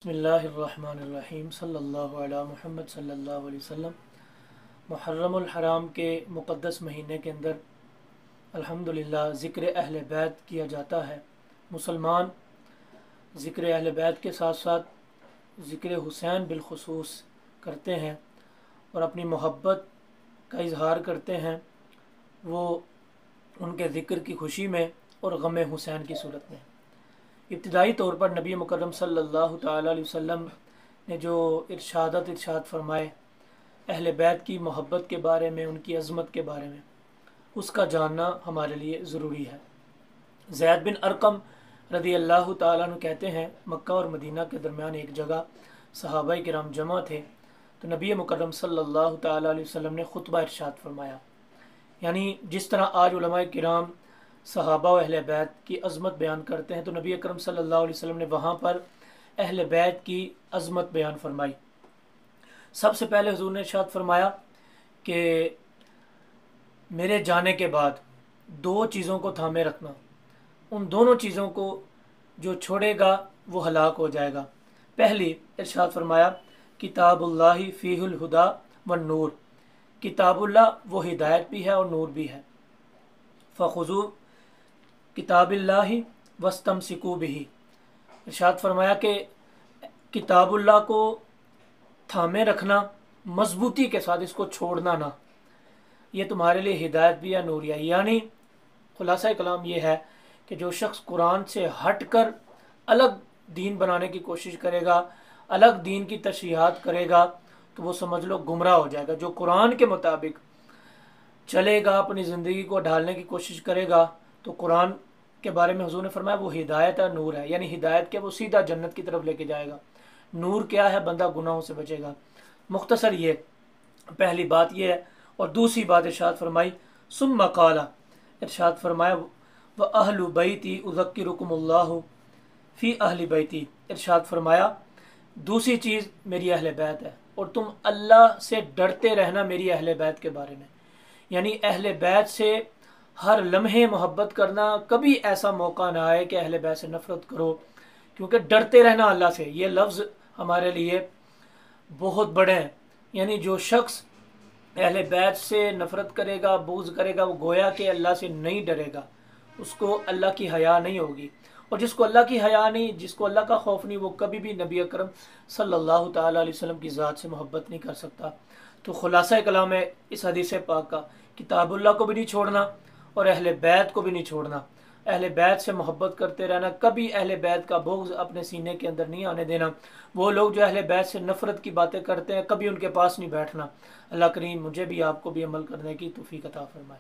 बिस्मिल्लाहिर्रहमानिर्रहीम सल्लल्लाहु अला मुहम्मद सल्लल्लाहु अलैहि वसल्लम। मुहर्रमुल हराम के मुक़द्दस महीने के अंदर अल्हम्दुलिल्लाह ज़िक्र अहले बैत किया जाता है। मुसलमान ज़िक्र अहले बैत के साथ साथ ज़िक्र हुसैन बिलखुसूस करते हैं और अपनी मोहब्बत का इजहार करते हैं, वो उनके ज़िक्र की खुशी में और गम हुसैन की सूरत में। इब्तिदाई तौर पर नबी मुकर्रम सल्लल्लाहु ताला अलैहि वसल्लम ने जो इरशाद फरमाए अहले बैत की मोहब्बत के बारे में, उनकी अज़मत के बारे में, उसका जानना हमारे लिए ज़रूरी है। ज़ैद बिन अरकम रज़ी अल्लाह ताला अन्हु कहते हैं, मक्का और मदीना के दरमियान एक जगह सहाबाए किराम जमा थे तो नबी मुकर्रम सल्लल्लाहु ताला अलैहि वसल्लम ने खुतबा इरशाद फरमाया। यानी जिस तरह आज उलमाए किराम सहाबा और अहले बैत की अज़मत बयान करते हैं, तो नबी अकरम सल्लल्लाहु अलैहि वसल्लम ने वहाँ पर अहले बैत की अज़मत बयान फरमाई। सबसे पहले हुज़ूर ने इरशाद फरमाया कि मेरे जाने के बाद दो चीज़ों को थामे रखना, उन दोनों चीज़ों को जो छोड़ेगा वो हलाक हो जाएगा। पहली इरशाद फरमाया किताबुल्लाहि फ़ीहुल हुदा वन नूर, किताबुल्लाह वो हिदायत भी है और नूर भी है। फ़ख़ुज़ू किताबिल्लाहि वस्तमसिकू बिही, इरशाद फरमाया कि किताबुल्लाह को थामे रखना मजबूती के साथ, इसको छोड़ना ना, ये तुम्हारे लिए हिदायत भी है, नूर है। यानी खुलासा कलाम ये है कि जो शख्स कुरान से हट कर अलग दीन बनाने की कोशिश करेगा, अलग दीन की तशरीहात करेगा, तो वो समझ लो गुमराह हो जाएगा। जो कुरान के मुताबिक चलेगा, अपनी ज़िंदगी को ढालने की कोशिश करेगा, तो कुरान के बारे में हुज़ूर ने फरमाया वो हिदायत है, नूर है। यानी हिदायत क्या, वो सीधा जन्नत की तरफ लेके जाएगा। नूर क्या है, बंदा गुनाहों से बचेगा। मुख्तसर ये पहली बात ये है। और दूसरी बात इरशाद फरमाई सुम्मा क़ाला, इरशाद फरमाया व अहलु बैती उज़क्किरुकुमुल्लाहु फ़ी अहली बैती, इरशाद फरमाया दूसरी चीज़ मेरी अहले बैत है और तुम अल्लाह से डरते रहना मेरी अहले बैत के बारे में। यानी अहले बैत से हर लम्हे मोहब्बत करना, कभी ऐसा मौका ना आए कि अहले बैत से नफ़रत करो, क्योंकि डरते रहना अल्लाह से, ये लफ्ज़ हमारे लिए बहुत बड़े हैं। यानी जो शख्स अहले बैत से नफ़रत करेगा, बुग़्ज़ करेगा, वो गोया कि अल्लाह से नहीं डरेगा, उसको अल्लाह की हया नहीं होगी। और जिसको अल्लाह की हया नहीं, जिसको अल्लाह का खौफ नहीं, वो कभी भी नबी अकरम सल्लल्लाहु ताला अलैहि वसल्लम की ज़ात से मोहब्बत नहीं कर सकता। तो खुलासा कलाम है इस हदीस पाक का, किताबुल्लाह को भी नहीं छोड़ना और अहले बैत को भी नहीं छोड़ना। अहले बैत से मोहब्बत करते रहना, कभी अहले बैत का बुग़्ज़ अपने सीने के अंदर नहीं आने देना। वो लोग जो अहले बैत से नफ़रत की बातें करते हैं, कभी उनके पास नहीं बैठना। अल्लाह करीम मुझे भी आपको भी अमल करने की तौफ़ीक़ अता फ़रमाए।